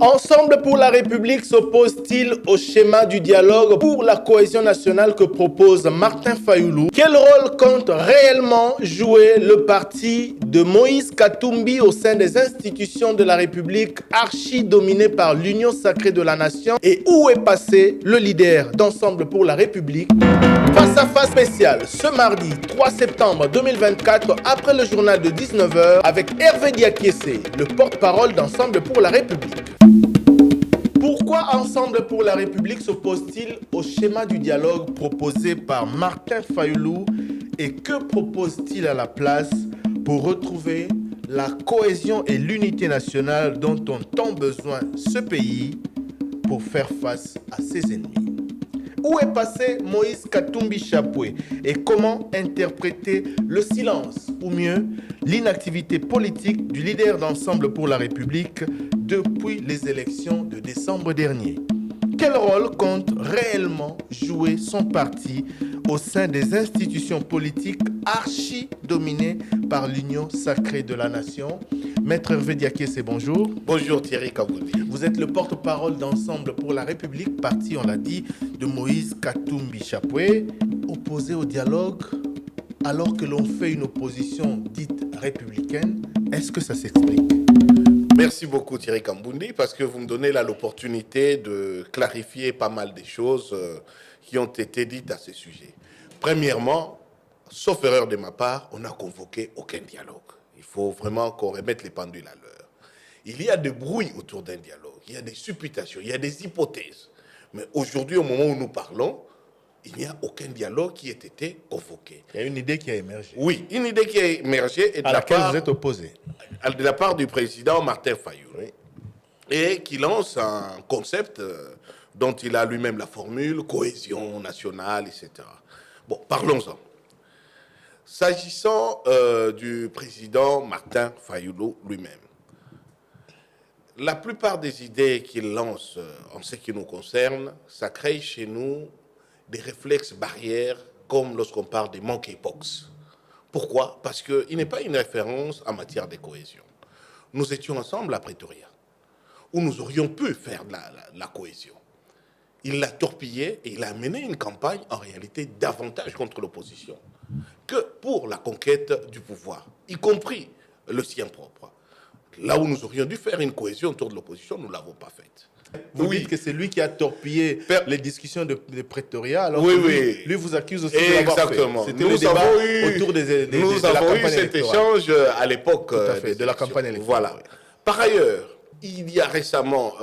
Ensemble pour la République s'oppose-t-il au schéma du dialogue pour la cohésion nationale que propose Martin Fayulu? Quel rôle compte réellement jouer le parti de Moïse Katumbi au sein des institutions de la République archi-dominées par l'Union sacrée de la nation? Et où est passé le leader d'Ensemble pour la République? Face à face spécial ce mardi 3 septembre 2024 après le journal de 19h avec Hervé Diakiese, le porte-parole d'Ensemble pour la République. Pourquoi Ensemble pour la République s'oppose-t-il au schéma du dialogue proposé par Martin Fayulu et que propose-t-il à la place pour retrouver la cohésion et l'unité nationale dont ont tant besoin ce pays pour faire face à ses ennemis? Où est passé Moïse Katumbi Chapwe et comment interpréter le silence, ou mieux, l'inactivité politique du leader d'Ensemble pour la République depuis les élections de décembre dernier? Quel rôle compte réellement jouer son parti au sein des institutions politiques archi-dominées par l'Union sacrée de la nation? Maître Hervé Diakiese, bonjour. Bonjour Thierry Kaboudi. Vous êtes le porte-parole d'Ensemble pour la République, parti, on l'a dit, de Moïse Katumbi Chapwe, opposé au dialogue alors que l'on fait une opposition dite républicaine. Est-ce que ça s'explique? Merci beaucoup Thierry Kambundi parce que vous me donnez là l'opportunité de clarifier pas mal des choses qui ont été dites à ce sujet. Premièrement, sauf erreur de ma part, on n'a convoqué aucun dialogue. Il faut vraiment qu'on remette les pendules à l'heure. Il y a des bruits autour d'un dialogue, il y a des supputations, il y a des hypothèses. Mais aujourd'hui, au moment où nous parlons, il n'y a aucun dialogue qui ait été convoqué. Il y a une idée qui a émergé. Oui, une idée qui a émergé et à laquelle vous êtes opposé. De la part du président Martin Fayulu. Oui. Et qui lance un concept dont il a lui-même la formule, cohésion nationale, etc. Bon, parlons-en. S'agissant du président Martin Fayulu lui-même, la plupart des idées qu'il lance en ce qui nous concerne, ça crée chez nous des réflexes barrières comme lorsqu'on parle des monkeypox. Pourquoi? Parce qu'il n'est pas une référence en matière de cohésion. Nous étions ensemble à Pretoria, où nous aurions pu faire de la cohésion. Il l'a torpillé et il a mené une campagne en réalité davantage contre l'opposition que pour la conquête du pouvoir, y compris le sien propre. Là où nous aurions dû faire une cohésion autour de l'opposition, nous ne l'avons pas faite. Vous dites que c'est lui qui a torpillé les discussions de Pretoria, alors oui, que lui vous accuse aussi de l'avoir fait. C'était le débat autour nous avons eu cet échange à l'époque de la campagne électorale. Voilà. Par ailleurs, il y a récemment,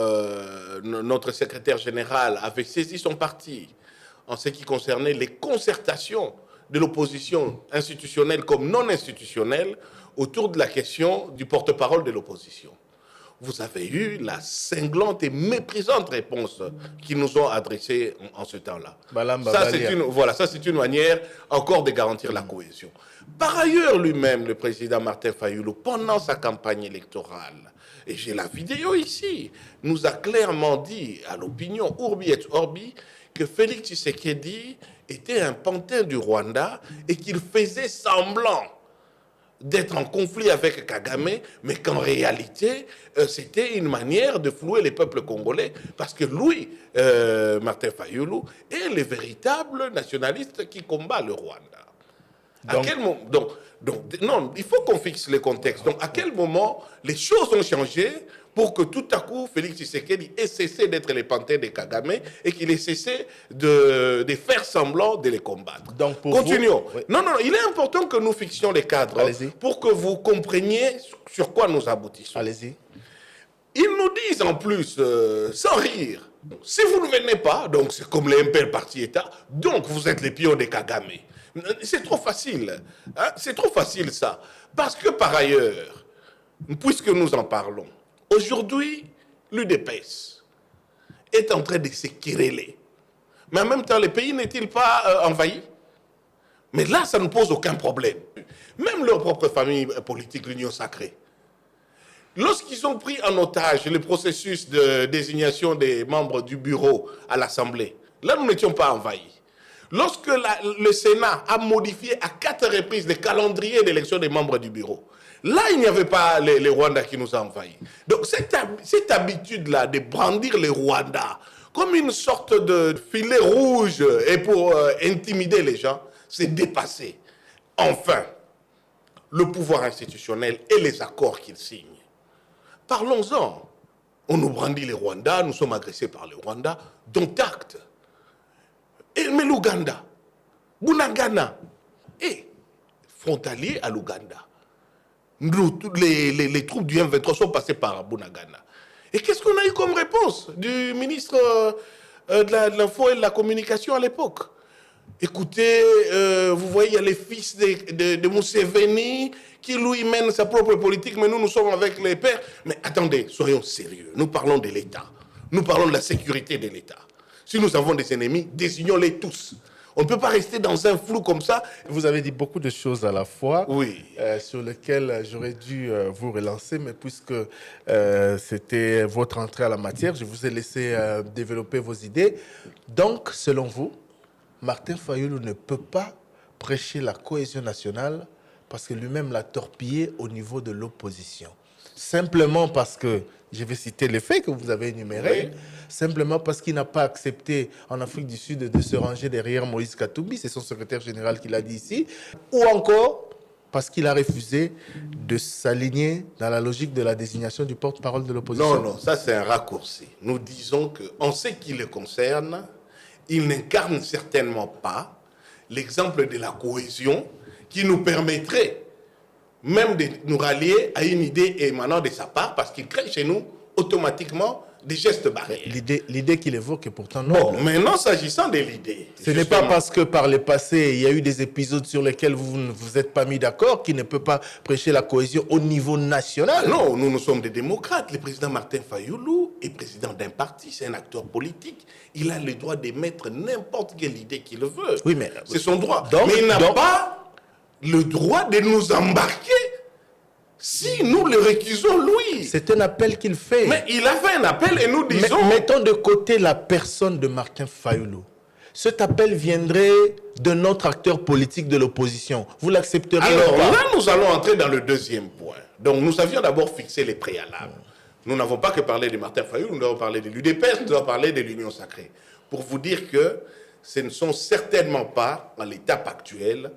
notre secrétaire général avait saisi son parti en ce qui concernait les concertations de l'opposition institutionnelle comme non institutionnelle autour de la question du porte-parole de l'opposition. Vous avez eu la cinglante et méprisante réponse qu'ils nous ont adressée en ce temps-là. Ça, c'est une manière encore de garantir la cohésion. Par ailleurs, lui-même, le président Martin Fayulu, pendant sa campagne électorale, et j'ai la vidéo ici, nous a clairement dit à l'opinion Urbi et Orbi que Félix Tshisekedi était un pantin du Rwanda et qu'il faisait semblant d'être en conflit avec Kagame, mais qu'en réalité, c'était une manière de flouer les peuples congolais, parce que lui, Martin Fayulu, est le véritable nationaliste qui combat le Rwanda. Non, il faut qu'on fixe le contexte. Donc, à quel moment les choses ont changé pour que tout à coup, Félix Tshisekedi ait cessé d'être le pantin de Kagame et qu'il ait cessé de faire semblant de les combattre. Donc pour continuons. Vous, oui. Non, il est important que nous fixions les cadres pour que vous compreniez sur quoi nous aboutissons. Allez-y. Ils nous disent en plus, sans rire, si vous ne venez pas, donc c'est comme le MPL Parti-État, donc vous êtes les pions de Kagame. C'est trop facile. Hein? C'est trop facile ça. Parce que par ailleurs, puisque nous en parlons, aujourd'hui, l'UDPS est en train de se quereller. Mais en même temps, le pays n'est-il pas envahi? Mais là, ça ne pose aucun problème. Même leur propre famille politique, l'Union sacrée. Lorsqu'ils ont pris en otage le processus de désignation des membres du bureau à l'Assemblée, là, nous n'étions pas envahis. Lorsque le Sénat a modifié à 4 reprises le calendrier d'élection des membres du bureau, Là, il n'y avait pas les Rwandais qui nous ont envahis. Donc, cette habitude-là de brandir les Rwandais comme une sorte de filet rouge et pour intimider les gens, c'est dépassé. Enfin, le pouvoir institutionnel et les accords qu'il signe. Parlons-en. On nous brandit les Rwandais, nous sommes agressés par les Rwandais, dont acte. Mais l'Ouganda, Bunagana, et frontalier à l'Ouganda. Les troupes du M23 sont passées par Bunagana. Et qu'est-ce qu'on a eu comme réponse du ministre de l'Info et de la Communication à l'époque? Écoutez, vous voyez, il y a les fils de Museveni qui, lui, mènent sa propre politique, mais nous sommes avec les pères. Mais attendez, soyons sérieux. Nous parlons de l'État. Nous parlons de la sécurité de l'État. Si nous avons des ennemis, désignons-les tous. On ne peut pas rester dans un flou comme ça. Vous avez dit beaucoup de choses à la fois, oui. Sur lesquelles j'aurais dû vous relancer, mais puisque c'était votre entrée à la matière, je vous ai laissé développer vos idées. Donc, selon vous, Martin Fayulu ne peut pas prêcher la cohésion nationale parce que lui-même l'a torpillé au niveau de l'opposition. Simplement parce que, je vais citer les faits que vous avez énumérés, oui. Simplement parce qu'il n'a pas accepté en Afrique du Sud de se ranger derrière Moïse Katumbi, c'est son secrétaire général qui l'a dit ici, ou encore parce qu'il a refusé de s'aligner dans la logique de la désignation du porte-parole de l'opposition. Non, ça c'est un raccourci. Nous disons qu'en ce qui le concerne, il n'incarne certainement pas l'exemple de la cohésion qui nous permettrait même de nous rallier à une idée émanant de sa part, parce qu'il crée chez nous automatiquement des gestes barrières. L'idée qu'il évoque est pourtant noble. Bon, maintenant, s'agissant de l'idée... Ce n'est pas parce que par le passé, il y a eu des épisodes sur lesquels vous ne vous êtes pas mis d'accord qu'il ne peut pas prêcher la cohésion au niveau national. Non, nous sommes des démocrates. Le président Martin Fayulu est président d'un parti, c'est un acteur politique. Il a le droit d'émettre n'importe quelle idée qu'il veut. Oui, mais... c'est son droit. Mais il n'a pas le droit de nous embarquer si nous le récusons, lui. C'est un appel qu'il fait. Mais il a fait un appel et nous disons... Mettons de côté la personne de Martin Fayulu. Cet appel viendrait de notre acteur politique de l'opposition. Vous l'accepterez? Alors là, nous allons entrer dans le deuxième point. Donc nous avions d'abord fixé les préalables. Nous n'avons pas que parlé de Martin Fayulu, nous avons parlé de l'UDPS, nous avons parlé de l'Union sacrée. Pour vous dire que ce ne sont certainement pas, à l'étape actuelle,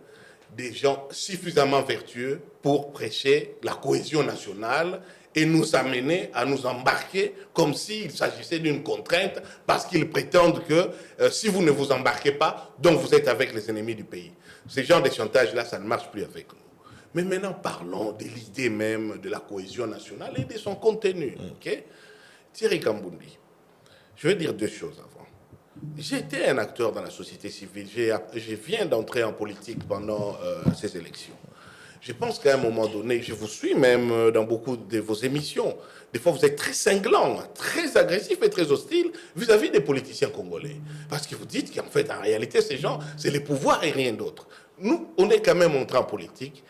des gens suffisamment vertueux pour prêcher la cohésion nationale et nous amener à nous embarquer comme s'il s'agissait d'une contrainte parce qu'ils prétendent que si vous ne vous embarquez pas, donc vous êtes avec les ennemis du pays. Ce genre de chantage-là, ça ne marche plus avec nous. Mais maintenant, parlons de l'idée même de la cohésion nationale et de son contenu. Okay? Thierry Kambundi, je vais dire deux choses avant. J'étais un acteur dans la société civile. Je viens d'entrer en politique pendant ces élections. Je pense qu'à un moment donné, je vous suis même dans beaucoup de vos émissions. Des fois, vous êtes très cinglant, très agressif et très hostile vis-à-vis des politiciens congolais. Parce que vous dites qu'en fait, en réalité, ces gens, c'est les pouvoirs et rien d'autre. Nous, on est quand même entré en politique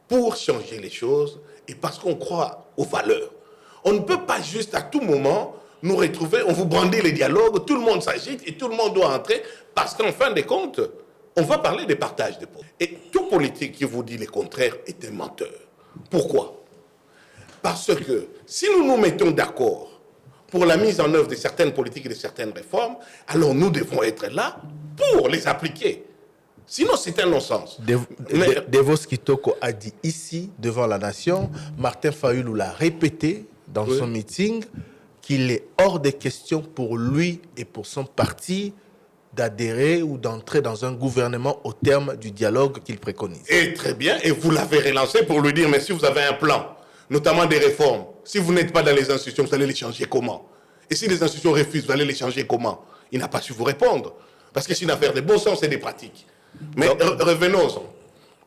pour changer les choses et parce qu'on croit aux valeurs. On ne peut pas juste à tout moment nous retrouver, on vous brandit les dialogues, tout le monde s'agite et tout le monde doit entrer parce qu'en fin de compte, on va parler des partages de pouvoir. Et tout politique qui vous dit le contraire est un menteur. Pourquoi? Parce que si nous nous mettons d'accord pour la mise en œuvre de certaines politiques et de certaines réformes, alors nous devons être là pour les appliquer. Sinon, c'est un non-sens. Devos Kitoko a dit ici, devant la nation, Martin Fayulu l'a répété dans son meeting, qu'il est hors de question pour lui et pour son parti d'adhérer ou d'entrer dans un gouvernement au terme du dialogue qu'il préconise. Et très bien, et vous l'avez relancé pour lui dire, mais si vous avez un plan, notamment des réformes, si vous n'êtes pas dans les institutions, vous allez les changer comment? Et si les institutions refusent, vous allez les changer comment? Il n'a pas su vous répondre. Parce que c'est une affaire de bon sens et des pratiques. Mais revenons-en.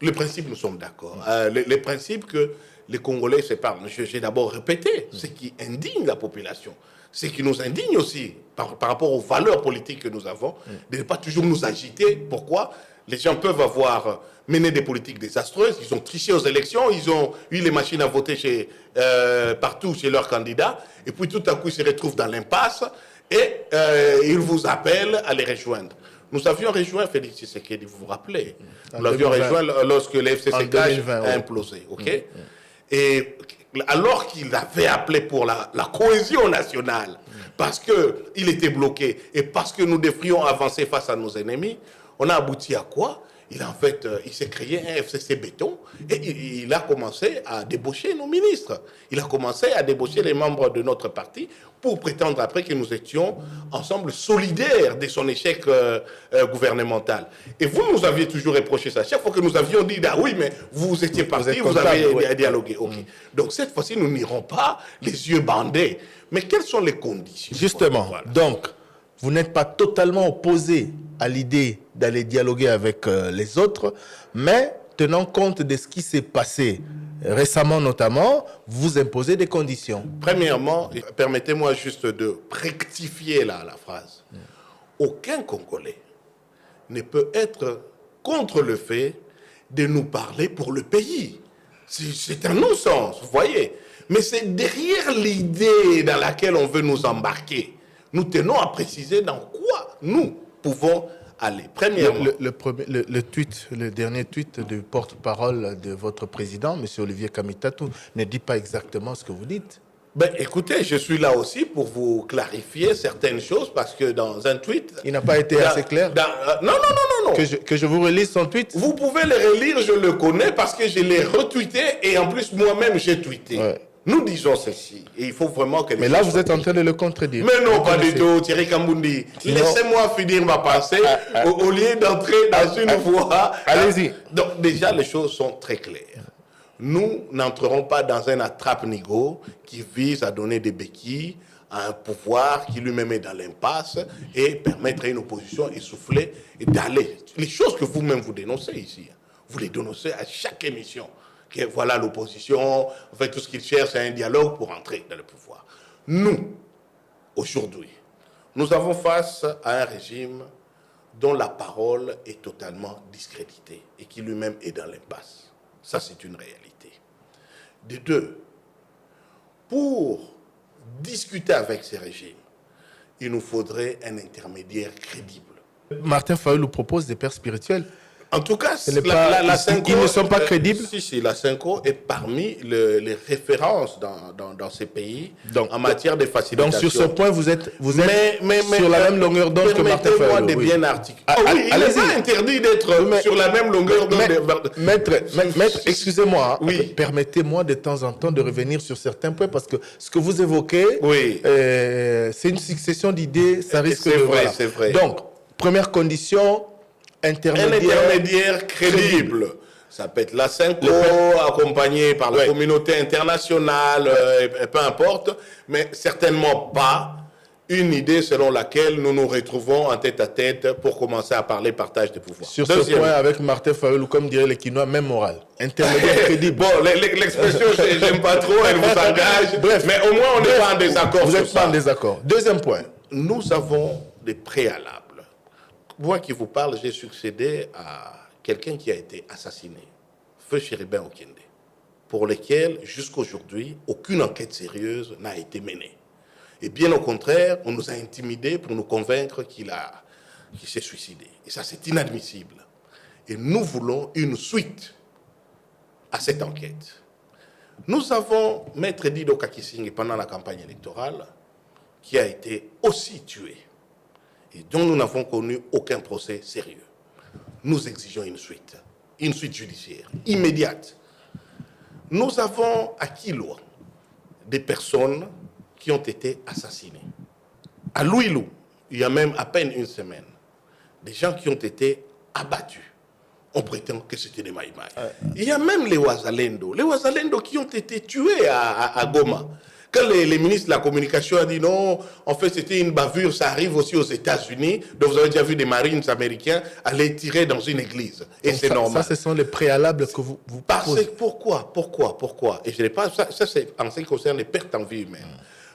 Le principe, nous sommes d'accord. Le principe que les Congolais se parlent. J'ai d'abord répété ce qui indigne la population. Ce qui nous indigne aussi par rapport aux valeurs politiques que nous avons, de ne pas toujours nous agiter. Pourquoi? Les gens peuvent avoir mené des politiques désastreuses, ils ont triché aux élections, ils ont eu les machines à voter partout chez leurs candidats, et puis tout à coup ils se retrouvent dans l'impasse, et ils vous appellent à les rejoindre. Nous avions rejoint Félix Tshisekedi, vous vous rappelez? Nous l'avions rejoint lorsque le FCCK a implosé. Okay? Et alors qu'il avait appelé pour la cohésion nationale, parce qu'il était bloqué et parce que nous devrions avancer face à nos ennemis, on a abouti à quoi? Il s'est créé un FCC béton et il a commencé à débaucher nos ministres. Il a commencé à débaucher les membres de notre parti pour prétendre après que nous étions ensemble solidaires de son échec gouvernemental. Et vous nous aviez toujours reproché ça. Chaque fois que nous avions dit, ah oui, mais vous étiez partis, vous avez dialogué. Okay. Donc cette fois-ci, nous n'irons pas les yeux bandés. Mais quelles sont les conditions? Justement, voilà. Donc, vous n'êtes pas totalement opposé à l'idée d'aller dialoguer avec les autres, mais tenant compte de ce qui s'est passé récemment notamment, vous imposez des conditions. Premièrement, permettez-moi juste de rectifier la phrase. Aucun Congolais ne peut être contre le fait de nous parler pour le pays. C'est un non-sens, vous voyez. Mais c'est derrière l'idée dans laquelle on veut nous embarquer. Nous tenons à préciser dans quoi nous pouvons aller. Premièrement, le dernier tweet du porte-parole de votre président, M. Olivier Kamitatu, ne dit pas exactement ce que vous dites. Ben, écoutez, je suis là aussi pour vous clarifier certaines choses parce que dans un tweet... Il n'a pas été assez clair. Non. Que je vous relise son tweet. Vous pouvez le relire, je le connais parce que je l'ai retweeté et en plus moi-même j'ai tweeté. Ouais. Nous disons ceci, et il faut vraiment que... Mais là, vous êtes en train de le contredire. Mais non, pas du tout, Thierry Kambundi. Laissez-moi finir ma pensée au lieu d'entrer dans une voie... Allez-y. Donc, déjà, les choses sont très claires. Nous n'entrerons pas dans un attrape-nigo qui vise à donner des béquilles à un pouvoir qui lui-même est dans l'impasse et permettre à une opposition essoufflée d'aller. Les choses que vous-même vous dénoncez ici, vous les dénoncez à chaque émission. Que voilà l'opposition, en fait, tout ce qu'ils cherchent, c'est un dialogue pour entrer dans le pouvoir. Nous, aujourd'hui, nous avons face à un régime dont la parole est totalement discréditée et qui lui-même est dans l'impasse. Ça, c'est une réalité. De deux, pour discuter avec ces régimes, il nous faudrait un intermédiaire crédible. Martin Fayulu propose des pères spirituels. En tout cas, la Cinco, ils ne sont pas crédibles. Si, la Cinco est parmi les références dans ces pays en matière de facilitation. Donc sur ce point, vous êtes sur la même longueur d'onde que Martin Fayulu. Permettez-moi de bien articuler. Il n'est pas interdit d'être sur la même longueur d'onde. Maître, excusez-moi, permettez-moi de temps en temps de revenir sur certains points parce que ce que vous évoquez, c'est une succession d'idées, ça risque de... C'est vrai. Donc, première condition... Un intermédiaire crédible. Ça peut être la Cinco, accompagné par la communauté internationale, peu importe, mais certainement pas une idée selon laquelle nous nous retrouvons en tête-à-tête pour commencer à parler partage de pouvoir. Sur ce point, avec Martin Fayulu, comme dirait les Quinois, même moral. Intermédiaire crédible. Bon, l'expression, je n'aime pas trop, elle vous engage. Bref, mais au moins, on n'est pas en désaccord. Vous n'êtes pas en désaccord. Deuxième point. Nous avons des préalables. Moi qui vous parle, j'ai succédé à quelqu'un qui a été assassiné, Feu Chéribin Okende, pour lequel, jusqu'à aujourd'hui, aucune enquête sérieuse n'a été menée. Et bien au contraire, on nous a intimidés pour nous convaincre qu'il s'est suicidé. Et ça, c'est inadmissible. Et nous voulons une suite à cette enquête. Nous avons Maître Dido Kakising pendant la campagne électorale, qui a été aussi tué, et dont nous n'avons connu aucun procès sérieux. Nous exigeons une suite judiciaire, immédiate. Nous avons à Kilo des personnes qui ont été assassinées. À Louilou, il y a même à peine une semaine, des gens qui ont été abattus. On prétend que c'était des Maïmaï. Il y a même les Ouazalendo qui ont été tués à Goma. Quand les ministres de la communication ont dit non, en fait c'était une bavure, ça arrive aussi aux États-Unis. Donc vous avez déjà vu des marines américains aller tirer dans une église. Et c'est normal. Ça, ce sont les préalables que vous proposez. Pourquoi? Et je n'ai pas. Ça c'est en ce qui concerne les pertes en vie humaine.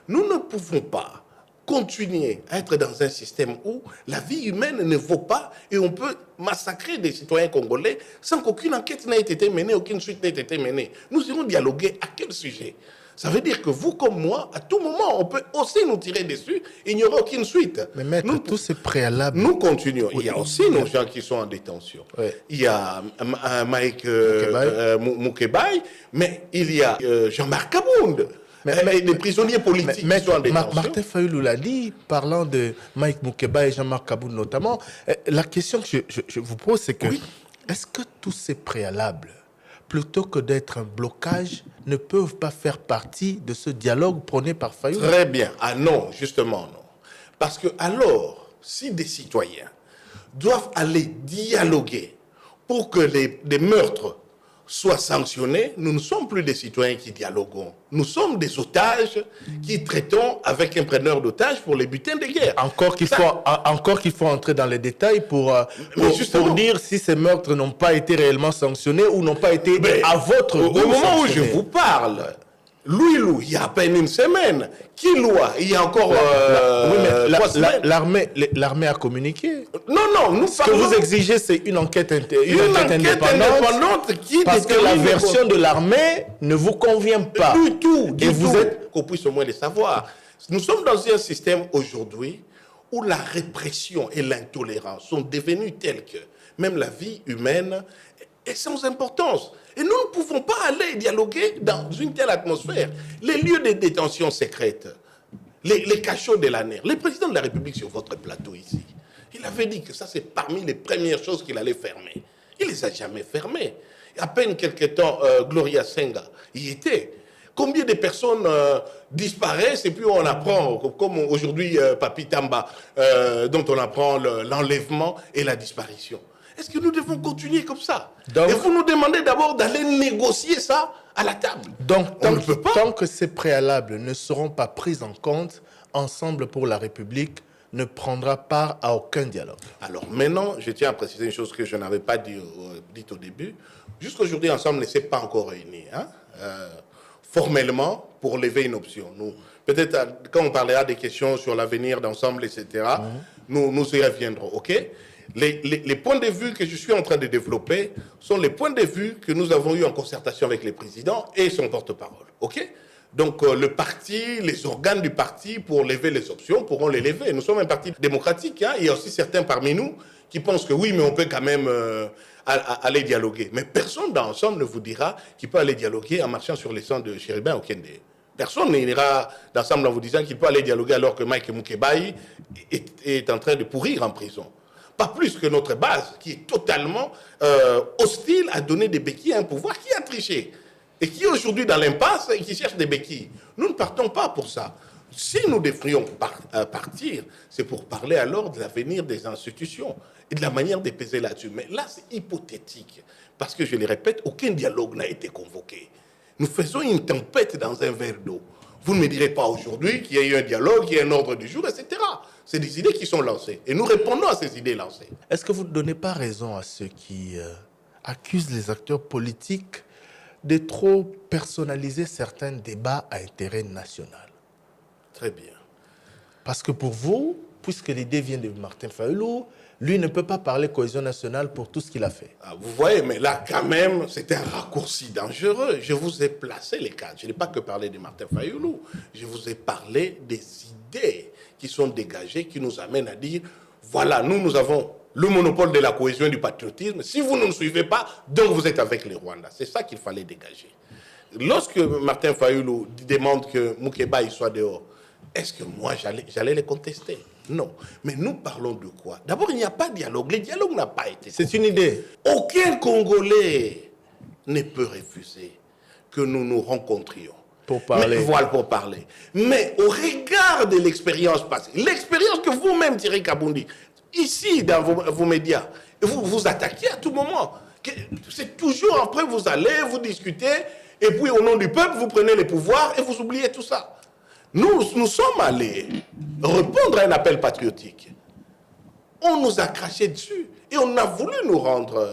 Nous ne pouvons pas continuer à être dans un système où la vie humaine ne vaut pas et on peut massacrer des citoyens congolais sans qu'aucune enquête n'ait été menée, aucune suite n'ait été menée. Nous irons dialoguer à quel sujet? Ça veut dire que vous comme moi, à tout moment, on peut aussi nous tirer dessus et il n'y aura aucune suite. Mais maître, tous ces préalables... Nous continuons. Il y a aussi nos gens qui sont en détention. Oui. Il y a Mike Moukebaye, mais il y a Jean-Marc Kabound. Mais des prisonniers politiques qui sont en détention. Martin Fayoulou l'a dit, parlant de Mike Moukebaye et Jean-Marc Kabound notamment. La question que je vous pose, c'est que est-ce que tous ces préalables, plutôt que d'être un blocage, ne peuvent pas faire partie de ce dialogue prôné par Fayoulou? Très bien. Ah non, justement non. Parce que alors, si des citoyens doivent aller dialoguer pour que les meurtres soient sanctionnés, nous ne sommes plus des citoyens qui dialoguons. Nous sommes des otages qui traitons avec un preneur d'otages pour les butins de guerre. Encore qu'il faut entrer dans les détails pour dire si ces meurtres n'ont pas été réellement sanctionnés ou n'ont pas été à votre goût. Au moment où je vous parle, Louis, il y a à peine une semaine. Kilwa, il y a encore 3 semaines. L'armée a communiqué. Non, nous Ce que vous exigez, c'est une enquête indépendante parce que la version de l'armée ne vous convient pas. Du tout. Qu'on puisse au moins le savoir. Nous sommes dans un système aujourd'hui où la répression et l'intolérance sont devenues telles que même la vie humaine est sans importance. Et nous ne pouvons pas aller dialoguer dans une telle atmosphère. Les lieux de détention secrètes, les cachots de l'ANER, le président de la République sur votre plateau ici, il avait dit que ça c'est parmi les premières choses qu'il allait fermer. Il ne les a jamais fermées. À peine quelques temps, Gloria Senga y était. Combien de personnes disparaissent et puis on apprend, comme aujourd'hui Papi Tamba, dont on apprend l'enlèvement et la disparition. Est-ce que nous devons continuer comme ça? Et vous nous demandez d'abord d'aller négocier ça à la table. Donc, tant que ces préalables ne seront pas pris en compte, Ensemble pour la République ne prendra part à aucun dialogue. Alors maintenant, je tiens à préciser une chose que je n'avais pas dit au début. Jusqu'aujourd'hui, Ensemble ne s'est pas encore réuni, formellement, pour lever une option. Peut-être quand on parlera des questions sur l'avenir d'Ensemble, etc., nous y reviendrons, ok? Les points de vue que je suis en train de développer sont les points de vue que nous avons eus en concertation avec le président et son porte-parole. Ok? Donc le parti, les organes du parti pour lever les options pourront les lever. Nous sommes un parti démocratique. Il y a aussi certains parmi nous qui pensent que oui, mais on peut quand même aller dialoguer. Mais personne dans Ensemble ne vous dira qu'il peut aller dialoguer en marchant sur les sangs de Chérubin ou Kende. Personne n'ira d'Ensemble en vous disant qu'il peut aller dialoguer alors que Mike Moukebaye est en train de pourrir en prison. Pas plus que notre base, qui est totalement hostile à donner des béquilles à un pouvoir qui a triché. Et qui est aujourd'hui dans l'impasse et qui cherche des béquilles. Nous ne partons pas pour ça. Si nous devrions partir, c'est pour parler alors de l'avenir des institutions et de la manière de peser là-dessus. Mais là, c'est hypothétique. Parce que, je le répète, aucun dialogue n'a été convoqué. Nous faisons une tempête dans un verre d'eau. Vous ne me direz pas aujourd'hui qu'il y a eu un dialogue, qu'il y a un ordre du jour, etc. C'est des idées qui sont lancées. Et nous répondons à ces idées lancées. Est-ce que vous ne donnez pas raison à ceux qui accusent les acteurs politiques de trop personnaliser certains débats à intérêt national? Très bien. Parce que pour vous, puisque l'idée vient de Martin Fayoulou, lui ne peut pas parler cohésion nationale pour tout ce qu'il a fait. Ah, vous voyez, mais là, quand même, c'est un raccourci dangereux. Je vous ai placé les cadres. Je n'ai pas que parlé de Martin Fayoulou. Je vous ai parlé des idées qui sont dégagées, qui nous amènent à dire, voilà, nous avons le monopole de la cohésion et du patriotisme. Si vous ne nous suivez pas, donc vous êtes avec les Rwandais. C'est ça qu'il fallait dégager. Lorsque Martin Fayoulou demande que Moukebaye soit dehors, est-ce que moi, j'allais les contester? Non. Mais nous parlons de quoi? D'abord, il n'y a pas de dialogue. Le dialogue n'a pas été. C'est une idée. Aucun Congolais ne peut refuser que nous nous rencontrions. Pour parler. Voilà, pour parler. Mais au regard de l'expérience passée, l'expérience que vous-même, Thierry Kaboundi, ici, dans vos médias, vous attaquez à tout moment. C'est toujours après, vous allez, vous discutez, et puis au nom du peuple, vous prenez les pouvoirs et vous oubliez tout ça. Nous sommes allés répondre à un appel patriotique. On nous a craché dessus et on a voulu nous rendre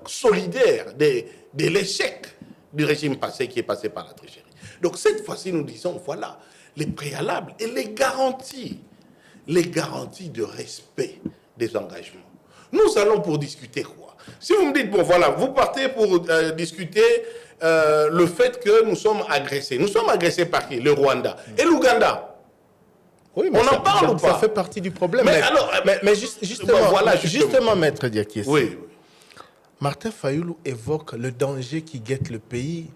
solidaires de l'échec du régime passé qui est passé par la tricherie. Donc cette fois-ci, nous disons, voilà, les préalables et les garanties de respect des engagements. Nous allons pour discuter quoi? Si vous me dites, bon voilà, vous partez pour discuter le fait que nous sommes agressés. Nous sommes agressés par qui? Le Rwanda. Et l'Ouganda. Oui, mais on en parle ou pas? Ça fait partie du problème. Mais justement, justement, Maître Diakité, oui. Martin Fayoulou évoque le danger qui guette le pays,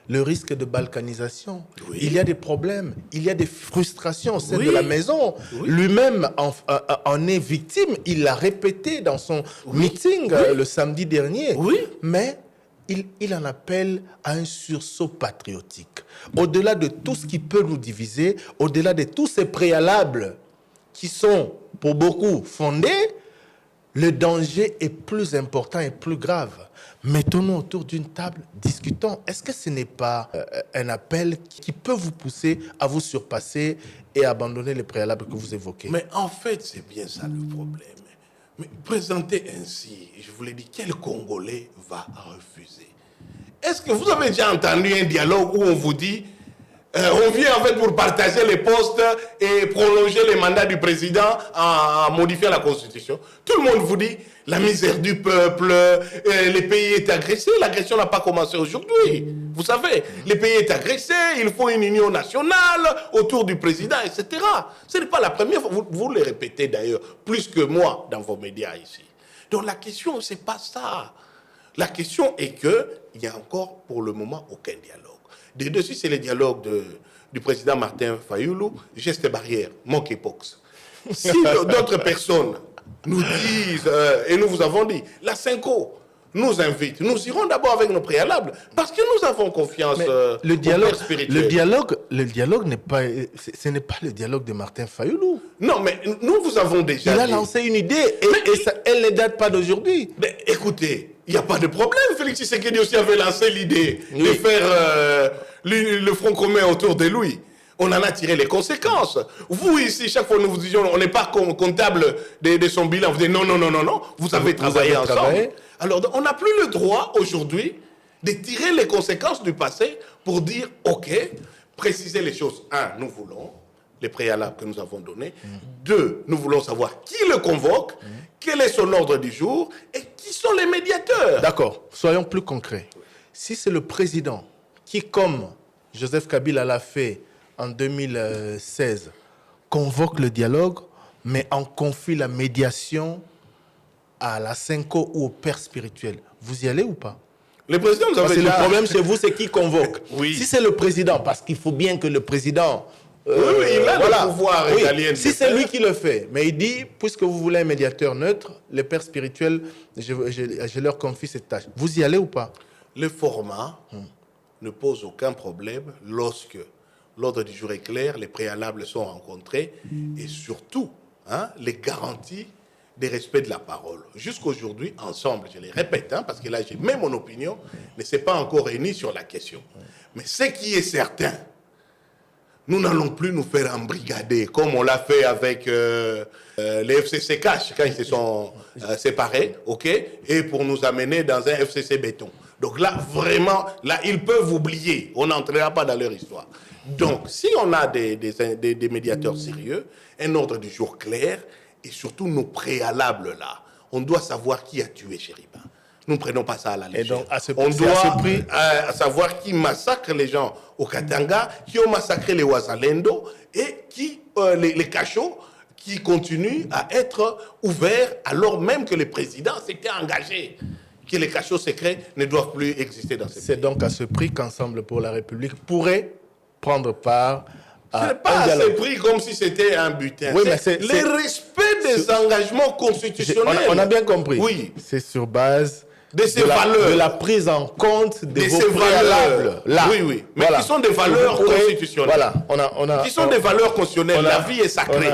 le risque de balkanisation. Oui. Il y a des problèmes, il y a des frustrations au sein de la maison. Oui. Lui-même en est victime. Il l'a répété dans son meeting le samedi dernier. Oui. Mais il en appelle à un sursaut patriotique. Au-delà de tout ce qui peut nous diviser, au-delà de tous ces préalables qui sont, pour beaucoup, fondés, le danger est plus important et plus grave. Mettons-nous autour d'une table, discutons. Est-ce que ce n'est pas un appel qui peut vous pousser à vous surpasser et abandonner les préalables que vous évoquez? Mais en fait, c'est bien ça le problème. Mais présenter ainsi, je vous l'ai dit, quel Congolais va refuser? Est-ce que vous avez déjà entendu un dialogue où on vous dit on vient en fait pour partager les postes et prolonger les mandats du président en modifiant la Constitution? Tout le monde vous dit la misère du peuple, le pays est agressé, l'agression n'a pas commencé aujourd'hui. Vous savez, le pays est agressé, il faut une union nationale autour du président, etc. Ce n'est pas la première fois, vous le répétez d'ailleurs, plus que moi dans vos médias ici. Donc la question, ce n'est pas ça. La question est qu'il n'y a encore pour le moment aucun dialogue. De dessus, c'est le dialogue du président Martin Fayoulou, geste barrière, monkeypox. Si d'autres personnes nous disent, et nous vous avons dit, la Cinco nous invite, nous irons d'abord avec nos préalables, parce que nous avons confiance le dialogue, au Père spirituel. Le dialogue n'est pas, ce n'est pas le dialogue de Martin Fayoulou. Non, mais nous vous avons déjà dit. Il a lancé une idée, elle ne date pas d'aujourd'hui. Mais écoutez, il n'y a pas de problème. Félix Tshisekedi aussi avait lancé l'idée de faire le front commun autour de lui. On en a tiré les conséquences. Vous, ici, chaque fois nous vous disions, on n'est pas comptable de son bilan. Vous dites non, vous avez travaillé ensemble. Alors, on n'a plus le droit, aujourd'hui, de tirer les conséquences du passé pour dire, OK, préciser les choses. Un, nous voulons les préalables que nous avons donnés. Deux, nous voulons savoir qui le convoque, quel est son ordre du jour et qui sont les médiateurs. D'accord, soyons plus concrets. Si c'est le président qui, comme Joseph Kabila l'a fait en 2016, convoque le dialogue, mais en confie la médiation à la Cinco ou au père spirituel, vous y allez ou pas? Le président, vous avez le problème chez vous, c'est qui convoque. Oui. Si c'est le président, parce qu'il faut bien que le président... il a le pouvoir italien. Si c'est lui qui le fait, mais il dit, puisque vous voulez un médiateur neutre, les pères spirituels, je leur confie cette tâche. Vous y allez ou pas? Le format ne pose aucun problème lorsque l'ordre du jour est clair, les préalables sont rencontrés et surtout les garanties des respects de la parole. Jusqu'aujourd'hui, ensemble, je les répète, parce que là, j'ai même mon opinion, ne s'est pas encore réunie sur la question. Mais ce qui est certain, nous n'allons plus nous faire embrigader, comme on l'a fait avec les FCC Cash, quand ils se sont séparés, OK, et pour nous amener dans un FCC béton. Donc là, vraiment, là, ils peuvent oublier. On n'entrera pas dans leur histoire. Donc, si on a des médiateurs sérieux, un ordre du jour clair, et surtout nos préalables là, on doit savoir qui a tué Chériba. Nous ne prenons pas ça à la légère. Et donc, on doit savoir qui massacre les gens au Katanga, qui ont massacré les Wazalendo, et qui, les cachots qui continuent à être ouverts alors même que le président s'était engagé que les cachots secrets ne doivent plus exister dans ce pays. C'est donc à ce prix qu'Ensemble pour la République pourrait prendre part à ce n'est pas à ce prix comme si c'était un butin. Oui, c'est le respect des engagements constitutionnels. On a bien compris. Oui. C'est sur base de ces valeurs. De la prise en compte de vos ces valeurs. Là. Oui. Mais qui sont des valeurs constitutionnelles. Voilà. Qui sont des valeurs constitutionnelles. La vie est sacrée.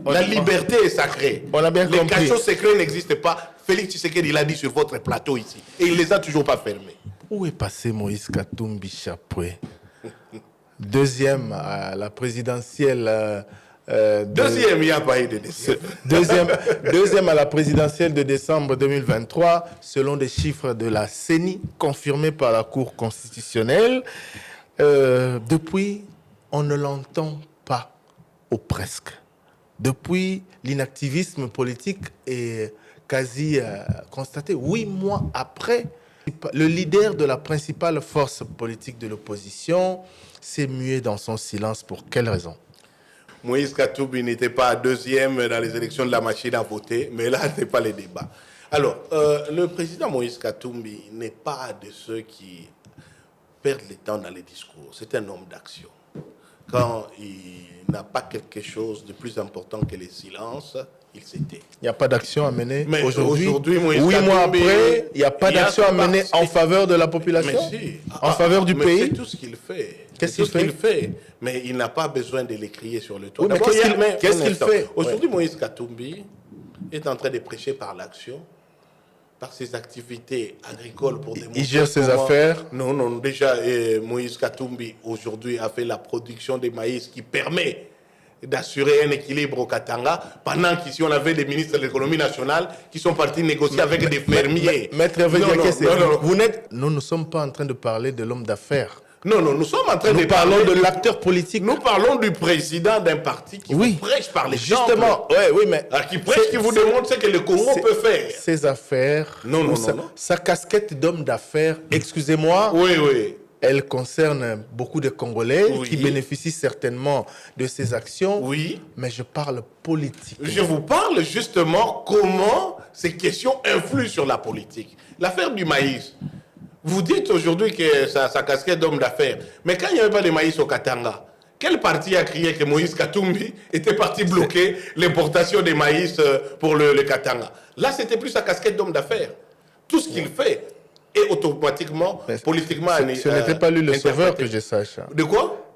La liberté est sacrée. On a bien compris. Les cachots secrets n'existent pas. Félix Tshisekedi, il a dit sur votre plateau ici. Et il ne les a toujours pas fermés. Où est passé Moïse Katumbi Chapoué? Deuxième à la présidentielle... deuxième, il n'y a pas eu de deuxième. Deuxième à la présidentielle de décembre 2023, selon des chiffres de la CENI, confirmés par la Cour constitutionnelle. Depuis, on ne l'entend pas, ou presque. Depuis, l'inactivisme politique est quasi constaté. 8 mois après Le leader de la principale force politique de l'opposition s'est mué dans son silence. Pour quelle raison? Moïse Katumbi n'était pas deuxième dans les élections de la machine à voter, mais là, ce n'est pas le débat. Alors, le président Moïse Katumbi n'est pas de ceux qui perdent le temps dans les discours. C'est un homme d'action. Quand il n'a pas quelque chose de plus important que les silences, il s'était. Il n'y a pas d'action à mener Mais aujourd'hui. Moïse 8 mois Katumbi, après, il n'y a pas d'action à mener en faveur de la population, mais si. en faveur du pays. C'est tout ce qu'il fait. Qu'est-ce qu'il fait? Mais il n'a pas besoin de l'écrier sur le toit. Oui, mais qu'est-ce qu'il fait? Aujourd'hui, Moïse Katumbi est en train de prêcher par l'action, par ses activités agricoles pour démontrer. Il gère ses affaires. Non. Déjà, Moïse Katumbi, aujourd'hui, a fait la production de maïs qui permet d'assurer un équilibre au Katanga, pendant qu'ici, on avait des ministres de l'économie nationale qui sont partis négocier avec des fermiers. Maître Hervé, nous ne sommes pas en train de parler de l'homme d'affaires. Non, nous sommes en train de parler parler de l'acteur politique. Nous parlons du président d'un parti qui prêche par l'exemple. Justement, oui, mais qui prêche, qui vous démontre ce que le Congo peut faire. Ses affaires, non. Sa casquette d'homme d'affaires, excusez-moi. Oui. Elle concerne beaucoup de Congolais qui bénéficient certainement de ces actions. Oui. Mais je parle politique. Je vous parle justement comment ces questions influent sur la politique. L'affaire du maïs. Vous dites aujourd'hui que sa casquette d'homme d'affaires. Mais quand il n'y avait pas de maïs au Katanga, quel parti a crié que Moïse Katumbi était parti bloquer l'importation des maïs pour le Katanga? Là, c'était plus sa casquette d'homme d'affaires. Tout ce qu'il fait est automatiquement, politiquement... Ce n'était pas lui le sauveur, que je sache. De quoi?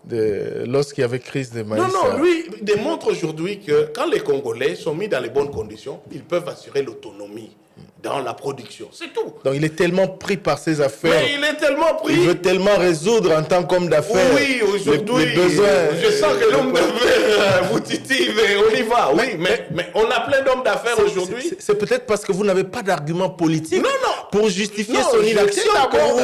Lorsqu'il y avait crise de maïs. Non, lui démontre aujourd'hui que quand les Congolais sont mis dans les bonnes conditions, ils peuvent assurer l'autonomie dans la production. C'est tout. Donc il est tellement pris par ses affaires. Mais il est tellement pris. Il veut tellement résoudre en tant qu'homme d'affaires. Oui, aujourd'hui, les besoins. Je sens que l'homme d'affaires vous titille, mais on y va. Oui, mais on a plein d'hommes d'affaires aujourd'hui. C'est peut-être parce que vous n'avez pas d'argument politique pour justifier son inaction.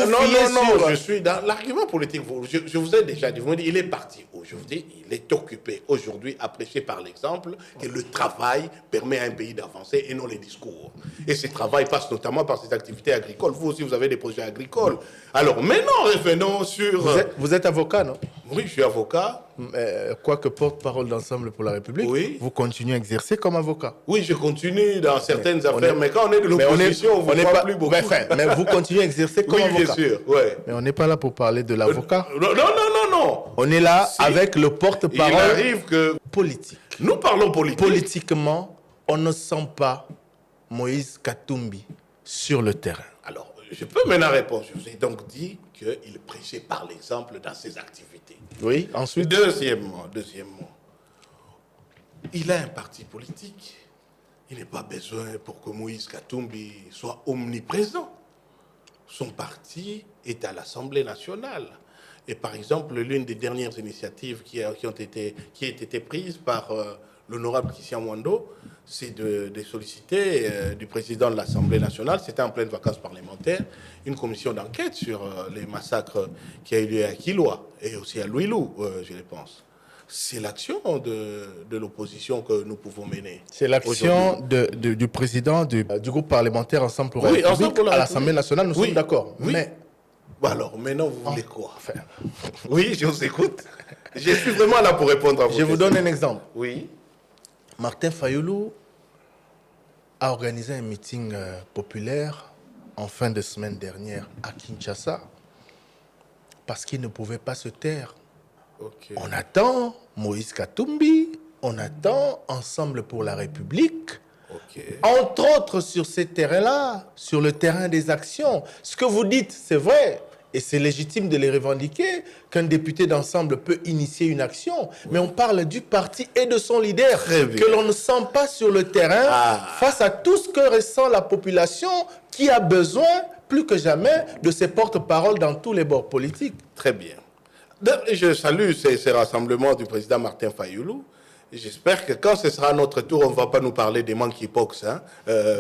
Non, je suis dans l'argument politique. Je vous ai déjà dit, vous me dites, il est parti aujourd'hui, il est occupé aujourd'hui à prêcher par l'exemple que le travail permet à un pays d'avancer et non les discours. Et ce travail passe notamment par ses activités agricoles. Vous aussi, vous avez des projets agricoles. Alors, maintenant, revenons sur... Vous êtes avocat, non? Oui, je suis avocat. Quoique porte-parole d'Ensemble pour la République, vous continuez à exercer comme avocat. Oui, je continue dans certaines affaires, mais quand on est de l'opposition, on ne voit plus beaucoup. Mais vous continuez à exercer comme avocat. Oui, bien sûr, ouais. Mais on n'est pas là pour parler de l'avocat. Non. On est là avec le porte-parole politique. Nous parlons politique. Politiquement, on ne sent pas Moïse Katumbi sur le terrain. Alors, je peux maintenant répondre. Je vous ai donc dit qu'il prêchait par l'exemple dans ses activités. Oui, ensuite. Deuxièmement, il a un parti politique. Il n'est pas besoin pour que Moïse Katumbi soit omniprésent. Son parti est à l'Assemblée nationale. Et par exemple, l'une des dernières initiatives qui a été prise par l'honorable Christian Mwando, c'est de solliciter du président de l'Assemblée nationale, c'était en pleine vacances parlementaires, une commission d'enquête sur les massacres qui a eu lieu à Kilwa et aussi à Louilou, je le pense. C'est l'action de l'opposition que nous pouvons mener. C'est l'action du président du groupe parlementaire Ensemble pour la République à l'Assemblée nationale, nous sommes d'accord. Oui. Mais... Alors, maintenant, vous voulez quoi faire? Oui, je vous écoute. Je suis vraiment là pour répondre à vos questions. Je vous donne un exemple. Oui. Martin Fayoulou a organisé un meeting populaire en fin de semaine dernière à Kinshasa parce qu'il ne pouvait pas se taire. Okay. On attend Moïse Katumbi, on attend Ensemble pour la République, entre autres sur ces terrains-là, sur le terrain des actions. Ce que vous dites, c'est vrai. Et c'est légitime de les revendiquer, qu'un député d'Ensemble peut initier une action. Mais on parle du parti et de son leader, que l'on ne sent pas sur le terrain face à tout ce que ressent la population qui a besoin, plus que jamais, de ses porte-paroles dans tous les bords politiques. Très bien. Je salue ces rassemblements du président Martin Fayoulou. J'espère que quand ce sera notre tour, on ne va pas nous parler des monkeypox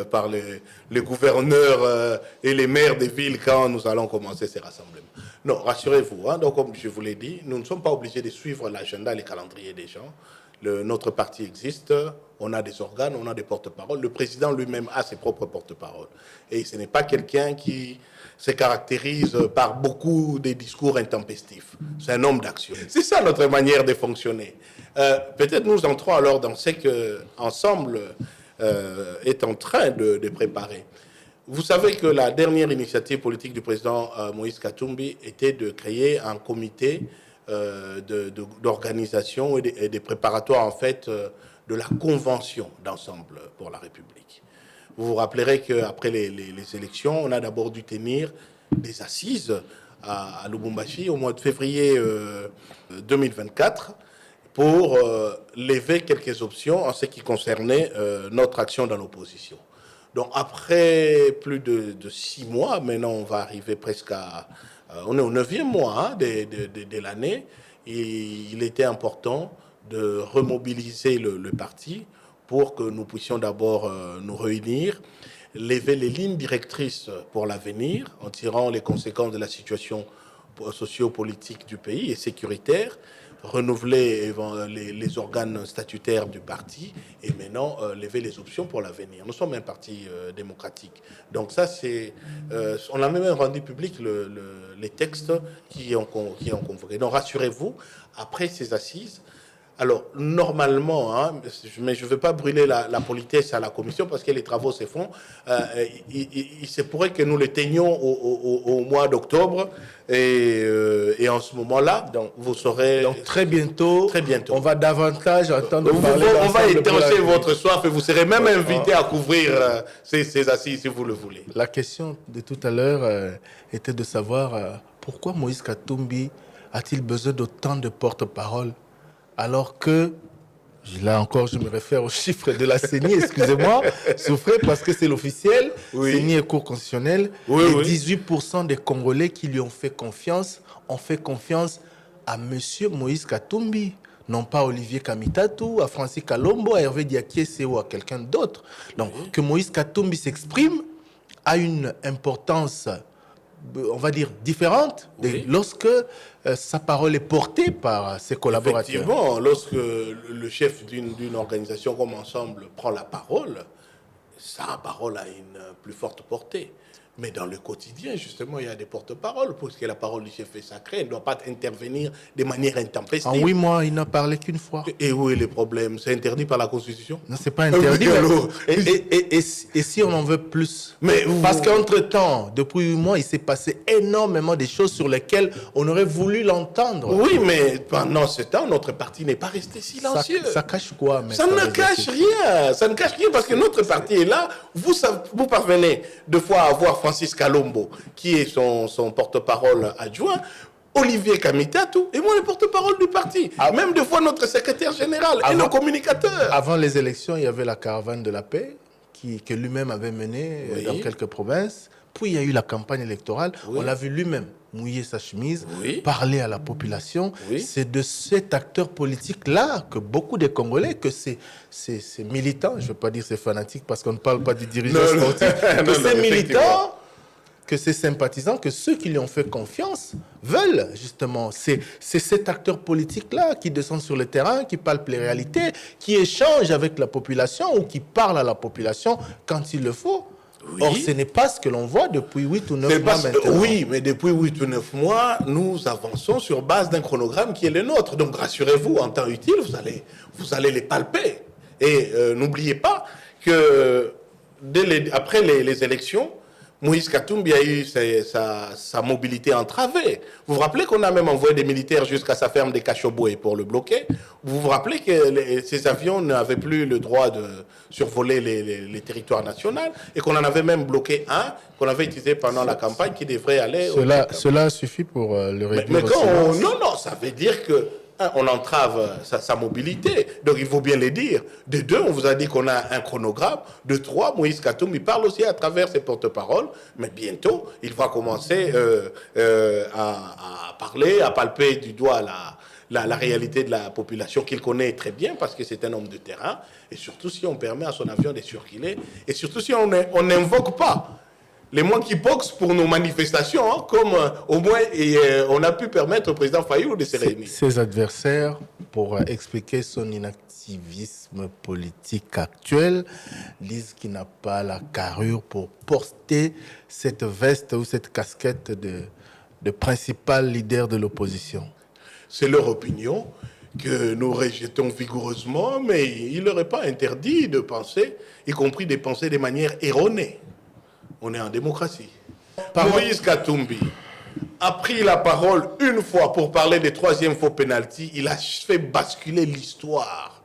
par les gouverneurs et les maires des villes quand nous allons commencer ces rassemblements. Non, rassurez-vous. Donc, comme je vous l'ai dit, nous ne sommes pas obligés de suivre l'agenda et les calendriers des gens. Notre parti existe, on a des organes, on a des porte-paroles. Le président lui-même a ses propres porte-paroles. Et ce n'est pas quelqu'un qui se caractérise par beaucoup de discours intempestifs. C'est un homme d'action. C'est ça notre manière de fonctionner. Peut-être nous entrons alors dans ce qu'Ensemble est en train de préparer. Vous savez que la dernière initiative politique du président Moïse Katumbi était de créer un comité d'organisation et des préparatoires en fait de la convention d'Ensemble pour la République. Vous vous rappellerez qu'après les élections, on a d'abord dû tenir des assises à Lubumbashi au mois de février 2024 pour lever quelques options en ce qui concernait notre action dans l'opposition. Donc après plus de 6 mois, maintenant on va arriver presque à... on est au 9e mois de l'année. Il était important de remobiliser le parti pour que nous puissions d'abord nous réunir, lever les lignes directrices pour l'avenir en tirant les conséquences de la situation socio-politique du pays et sécuritaire, renouveler les organes statutaires du parti et maintenant lever les options pour l'avenir. Nous sommes un parti démocratique. Donc ça, c'est... on a même rendu public les textes qui ont convoqué. Donc rassurez-vous, après ces assises, alors normalement, mais je ne veux pas brûler la politesse à la commission parce que les travaux se font, il se pourrait que nous les tenions au mois d'octobre et en ce moment-là, donc vous saurez... Donc très bientôt, on va davantage entendre parler on va étancher votre soif et vous serez même invité à couvrir ces assises si vous le voulez. La question de tout à l'heure était de savoir pourquoi Moïse Katumbi a-t-il besoin d'autant de porte-parole alors que, là encore, je me réfère aux chiffres de la CENI, excusez-moi, souffrez parce que c'est l'officiel, oui. CENI est cour constitutionnelle, oui, et 18% des Congolais qui lui ont fait confiance à M. Moïse Katumbi, non pas à Olivier Kamitatou, à Francis Kalombo, à Hervé Diakiese ou à quelqu'un d'autre. Donc, oui. Que Moïse Katumbi s'exprime a une importance, on va dire, différente oui. Lorsque sa parole est portée par ses collaborateurs. Effectivement, lorsque le chef d'une organisation comme Ensemble prend la parole, sa parole a une plus forte portée. Mais dans le quotidien, justement, il y a des porte-paroles, parce que la parole du chef est sacrée, elle ne doit pas intervenir de manière intempestive. En 8 mois, il n'a parlé qu'une fois. Et où est le problème? C'est interdit par la Constitution? Non, c'est pas interdit. Et si on en veut plus? Parce qu'entre-temps, depuis 8 mois, il s'est passé énormément de choses sur lesquelles on aurait voulu l'entendre. Oui, mais pendant ce temps, notre parti n'est pas resté silencieux. Ça cache quoi? Ça ne cache rien. Ça ne cache rien parce que notre parti est là. Vous parvenez deux fois à avoir Francis Kalombo, qui est son porte-parole adjoint, Olivier Kamitatou, et moi le porte-parole du parti. Même deux fois notre secrétaire général et nos communicateurs. Avant les élections, il y avait la caravane de la paix que lui-même avait menée oui. Dans quelques provinces. Puis il y a eu la campagne électorale. Oui. On l'a vu lui-même mouiller sa chemise, oui. Parler à la population. Oui. C'est de cet acteur politique-là que beaucoup de Congolais, que ces militants, je ne veux pas dire ces fanatiques parce qu'on ne parle pas du dirigeant sportif, que ces militants, que ces sympathisants, que ceux qui lui ont fait confiance veulent justement. C'est cet acteur politique-là qui descend sur le terrain, qui parle les réalités, qui échange avec la population ou qui parle à la population quand il le faut. Oui. Or, ce n'est pas ce que l'on voit depuis 8 ou 9 mois maintenant. Oui, mais depuis 8 ou 9 mois, nous avançons sur base d'un chronogramme qui est le nôtre. Donc, rassurez-vous, en temps utile, vous allez les palper. Et n'oubliez pas que après les élections, Moïse Katumbi a eu sa mobilité entravée. Vous vous rappelez qu'on a même envoyé des militaires jusqu'à sa ferme des Cachoboué pour le bloquer. Vous vous rappelez que ces avions n'avaient plus le droit de survoler les territoires nationaux et qu'on en avait même bloqué un qu'on avait utilisé pendant la campagne qui devrait aller... Cela suffit pour le réduire. Mais non, ça veut dire que on entrave sa mobilité. Donc, il faut bien le dire. De 2, on vous a dit qu'on a un chronogramme. De 3, Moïse Katumbi parle aussi à travers ses porte-paroles. Mais bientôt, il va commencer à parler, à palper du doigt la réalité de la population qu'il connaît très bien parce que c'est un homme de terrain. Et surtout, si on permet à son avion de circuler. Et surtout, si on n'invoque pas les monkeypox pour nos manifestations, hein, comme au moins on a pu permettre au président Fayoulou de se réunir. Ses adversaires, pour expliquer son inactivisme politique actuel, disent qu'il n'a pas la carrure pour porter cette veste ou cette casquette de principal leader de l'opposition. C'est leur opinion que nous rejetons vigoureusement, mais il ne leur est pas interdit de penser, y compris de penser de manière erronée. On est en démocratie. Moïse Katumbi a pris la parole une fois pour parler des troisième faux pénalty. Il a fait basculer l'histoire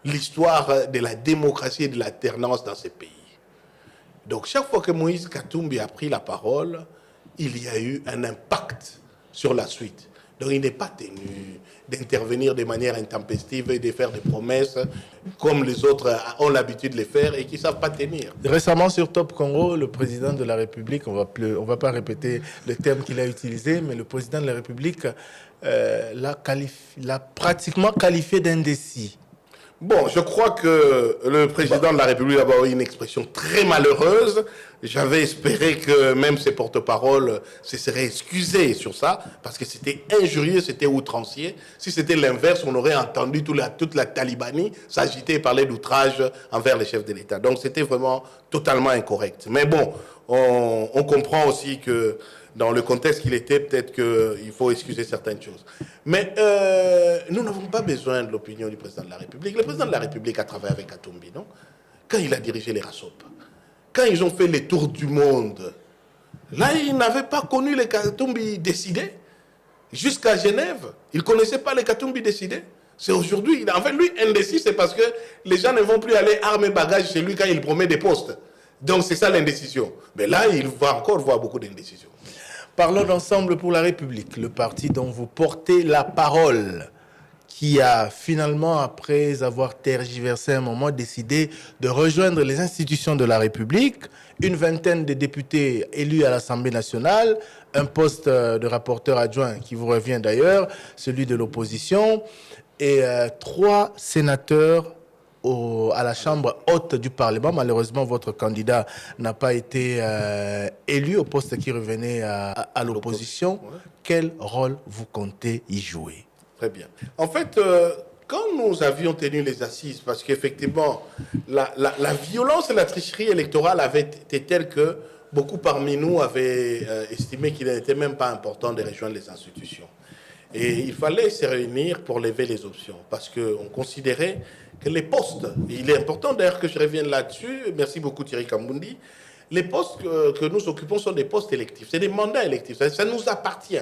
de la démocratie et de l'alternance dans ces pays. Donc chaque fois que Moïse Katumbi a pris la parole, il y a eu un impact sur la suite. Donc il n'est pas tenu d'intervenir de manière intempestive et de faire des promesses comme les autres ont l'habitude de les faire et qui ne savent pas tenir. Récemment sur Top Congo, le président de la République, on va pas répéter le terme qu'il a utilisé, mais le président de la République l'a pratiquement qualifié d'indécis. Bon, je crois que le président de la République a eu une expression très malheureuse. J'avais espéré que même ses porte-paroles se seraient excusés sur ça, parce que c'était injurieux, c'était outrancier. Si c'était l'inverse, on aurait entendu toute la Talibanie s'agiter et parler d'outrage envers les chefs de l'État. Donc c'était vraiment totalement incorrect. Mais bon, on comprend aussi que dans le contexte qu'il était, peut-être qu'il faut excuser certaines choses. Mais nous n'avons pas besoin de l'opinion du président de la République. Le président de la République a travaillé avec Katumbi, non? Quand il a dirigé les RASOP, quand ils ont fait les tours du monde, là, il n'avait pas connu les Katumbi décidés. Jusqu'à Genève, il ne connaissait pas les Katumbi décidés. C'est aujourd'hui. En fait, lui, indécis, c'est parce que les gens ne vont plus aller armer bagages chez lui quand il promet des postes. Donc, c'est ça l'indécision. Mais là, il va encore voir beaucoup d'indécision. Parlons d'Ensemble pour la République, le parti dont vous portez la parole, qui a finalement, après avoir tergiversé un moment, décidé de rejoindre les institutions de la République, une vingtaine de députés élus à l'Assemblée nationale, un poste de rapporteur adjoint qui vous revient d'ailleurs, celui de l'opposition, et 3 sénateurs à la Chambre haute du Parlement. Malheureusement, votre candidat n'a pas été élu au poste qui revenait à l'opposition. Ouais. Quel rôle vous comptez y jouer? Très bien. En fait, quand nous avions tenu les assises, parce qu'effectivement, la violence et la tricherie électorale avaient été telles que beaucoup parmi nous avaient estimé qu'il n'était même pas important de rejoindre les institutions. Et il fallait se réunir pour lever les options, parce qu'on considérait que les postes, il est important d'ailleurs que je revienne là-dessus, merci beaucoup Thierry Kambundi, les postes que nous occupons sont des postes électifs, c'est des mandats électifs, ça nous appartient.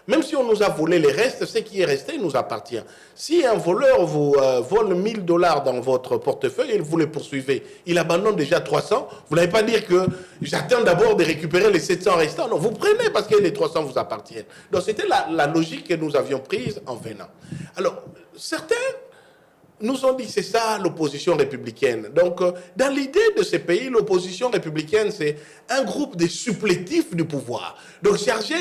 Même si on nous a volé les restes, ce qui est resté nous appartient. Si un voleur vous vole $1000 dans votre portefeuille et vous le poursuivez, il abandonne déjà 300, vous n'allez pas dire que j'attends d'abord de récupérer les 700 restants. Non, vous prenez parce que les 300 vous appartiennent. Donc c'était la logique que nous avions prise en venant. Alors, certains nous ont dit c'est ça l'opposition républicaine. Donc, dans l'idée de ces pays, l'opposition républicaine, c'est un groupe de supplétifs du pouvoir. Donc, chargé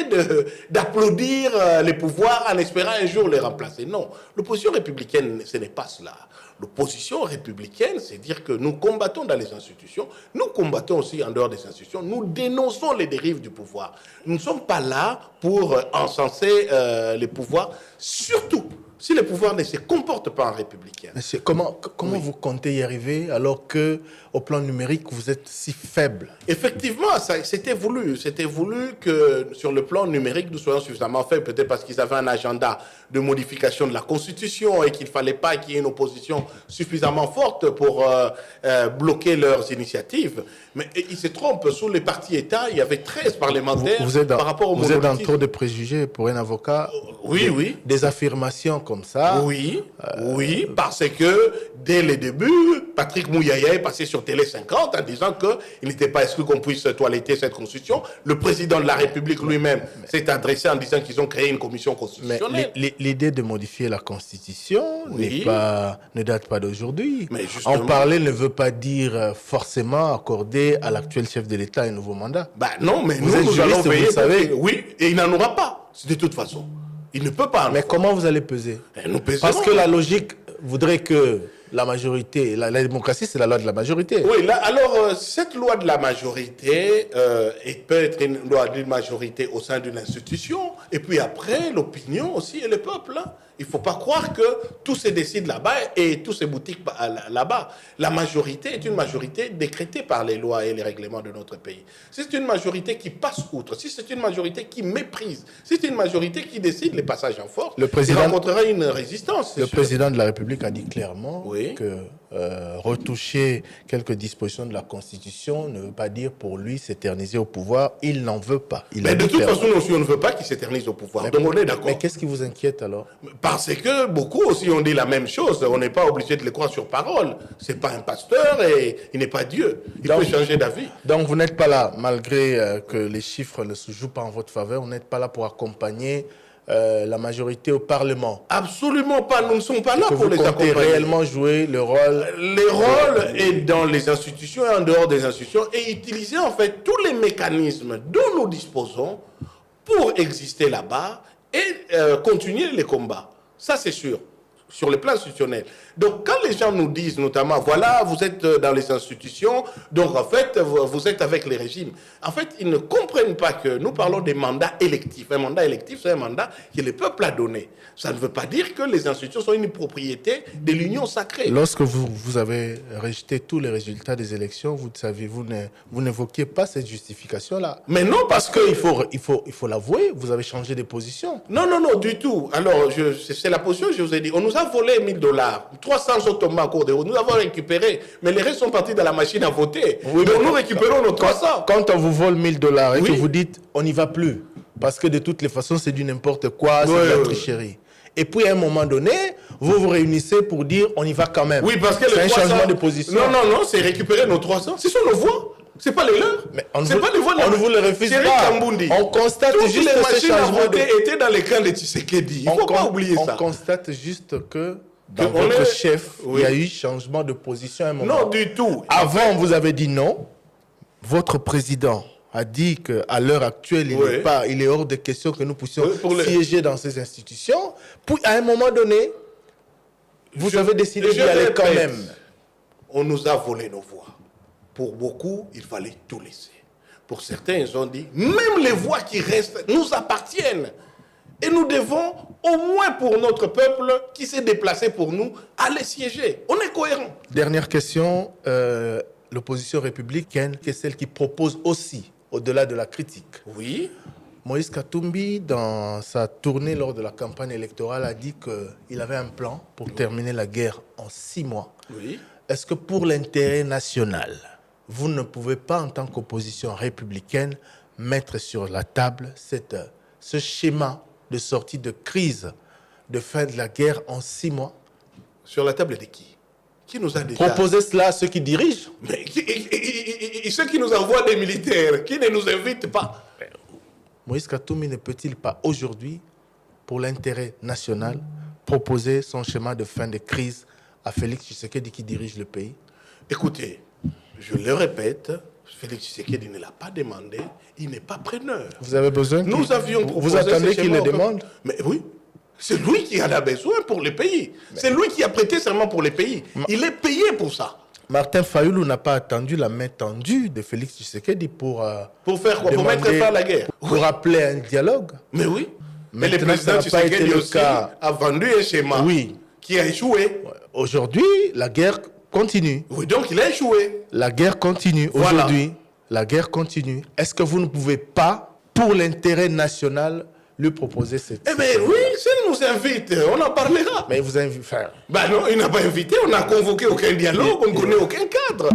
d'applaudir les pouvoirs en espérant un jour les remplacer. Non, l'opposition républicaine, ce n'est pas cela. L'opposition républicaine, c'est dire que nous combattons dans les institutions, nous combattons aussi en dehors des institutions, nous dénonçons les dérives du pouvoir. Nous ne sommes pas là pour encenser les pouvoirs, surtout si le pouvoir ne se comporte pas en républicain. Monsieur, comment oui. Vous comptez y arriver alors qu'au plan numérique, vous êtes si faible? Effectivement, c'était voulu. C'était voulu que sur le plan numérique, nous soyons suffisamment faibles, peut-être parce qu'ils avaient un agenda de modification de la Constitution et qu'il ne fallait pas qu'il y ait une opposition suffisamment forte pour bloquer leurs initiatives. Mais ils se trompent. Sous les partis États, il y avait 13 parlementaires par rapport au monolithisme. Vous êtes dans trop de préjugés pour un avocat. Oui. Des affirmations comme ça. Oui, parce que dès le début, Patrick Mouyaya est passé sur Télé 50 en disant qu'il n'était pas exclu qu'on puisse toiletter cette constitution. Le président de la République lui-même s'est adressé en disant qu'ils ont créé une commission constitutionnelle. Mais l'idée de modifier la constitution ne date pas d'aujourd'hui. En parler ne veut pas dire forcément accorder à l'actuel chef de l'État un nouveau mandat. Non, mais nous allons veiller. Oui, et il n'en aura pas, de toute façon. Il ne peut pas. Mais comment vous allez peser? Nous peserons. Parce que la logique voudrait que la majorité, la démocratie, c'est la loi de la majorité. Oui, là, alors, cette loi de la majorité peut être une loi d'une majorité au sein d'une institution, et puis après, l'opinion aussi et le peuple. Hein. Il ne faut pas croire que tout se décide là-bas et tout se boutique là-bas. La majorité est une majorité décrétée par les lois et les règlements de notre pays. Si c'est une majorité qui passe outre, si c'est une majorité qui méprise, si c'est une majorité qui décide les passages en force, il rencontrera une résistance. Le président de la République a dit clairement que retoucher quelques dispositions de la Constitution ne veut pas dire pour lui s'éterniser au pouvoir. Il n'en veut pas. Mais de toute façon, nous aussi, on ne veut pas qu'il s'éternise au pouvoir. Donc on est d'accord. Mais qu'est-ce qui vous inquiète alors? Parce que beaucoup aussi ont dit la même chose. On n'est pas obligé de les croire sur parole. Ce n'est pas un pasteur et il n'est pas Dieu. Il peut changer d'avis. Donc vous n'êtes pas là, malgré que les chiffres ne se jouent pas en votre faveur, vous n'êtes pas là pour accompagner la majorité au Parlement. Absolument pas. Nous ne sommes pas là pour les accompagner. Vous comptez réellement jouer le rôle. Les rôles est dans les institutions et en dehors des institutions et utiliser en fait tous les mécanismes dont nous disposons pour exister là-bas et continuer les combats. Ça, c'est sûr, sur le plan institutionnel. Donc, quand les gens nous disent notamment, voilà, vous êtes dans les institutions, donc en fait, vous êtes avec les régimes. En fait, ils ne comprennent pas que nous parlons des mandats électifs. Un mandat électif, c'est un mandat que le peuple a donné. Ça ne veut pas dire que les institutions sont une propriété de l'union sacrée. Lorsque vous avez rejeté tous les résultats des élections, vous n'évoquiez pas cette justification-là. Mais non, parce que... Il faut l'avouer, vous avez changé de position. Non, du tout. Alors, c'est la position que je vous ai dit. On nous a volé $1000. 300 sont tombés en cours de route. Nous avons récupéré, mais les restes sont partis dans la machine à voter. Oui, donc nous récupérons nos 300. Quand on vous vole $1000 et que vous dites, on n'y va plus, parce que de toutes les façons, c'est du n'importe quoi, c'est de la tricherie. Et puis, à un moment donné, vous vous réunissez pour dire, on y va quand même. Oui, parce que c'est un changement de position. Non, c'est récupérer nos 300. Ce sont nos voix. C'est pas les leurs. C'est pas les voix. On ne vous le refuse pas. On constate toutes juste les machines à changement voter étaient dans les camps de Tshisekedi. Il ne faut pas oublier ça. On constate juste que dans votre chef, il y a eu changement de position à un moment. Non, du tout. Avant, vous avez dit non. Votre président a dit qu'à l'heure actuelle, il est hors de question que nous puissions siéger dans ces institutions. Puis, à un moment donné, vous avez décidé d'y aller quand même. On nous a volé nos voix. Pour beaucoup, il fallait tout laisser. Pour certains, ils ont dit, même les voix qui restent nous appartiennent. Et nous devons, au moins pour notre peuple qui s'est déplacé pour nous, aller siéger. On est cohérent. Dernière question. L'opposition républicaine, qui est celle qui propose aussi, au-delà de la critique. Oui. Moïse Katumbi, dans sa tournée lors de la campagne électorale, a dit qu'il avait un plan pour terminer la guerre en 6 mois. Oui. Est-ce que pour l'intérêt national, vous ne pouvez pas, en tant qu'opposition républicaine, mettre sur la table ce schéma de sortie de crise, de fin de la guerre en 6 mois? Sur la table de qui? Qui nous a déjà... Proposer cela à ceux qui dirigent? Mais ceux qui nous envoient des militaires, qui ne nous invitent pas. Moïse Katumbi ne peut-il pas aujourd'hui, pour l'intérêt national, proposer son schéma de fin de crise à Félix Tshisekedi qui dirige le pays? Écoutez, je le répète, Félix Tshisekedi ne l'a pas demandé, il n'est pas preneur. Vous avez besoin Nous avions proposé vous attendez qu'il le demande? Mais oui, c'est lui qui en a besoin pour le pays. C'est lui qui a prêté serment pour le pays. Il est payé pour ça. Martin Fayulu n'a pas attendu la main tendue de Félix Tshisekedi pour faire quoi? Pour mettre fin à la guerre? Pour appeler un dialogue? Mais oui. Mais le président Tshisekedi aussi a vendu un schéma qui a échoué. Aujourd'hui, la guerre continue. Oui, donc il a échoué. La guerre continue. Aujourd'hui, la guerre continue. Est-ce que vous ne pouvez pas, pour l'intérêt national, lui proposer cette... Eh bien oui, s'il nous invite, on en parlera. Mais il vous invite... Ben non, il n'a pas invité, on n'a convoqué aucun dialogue, on ne connaît aucun cadre.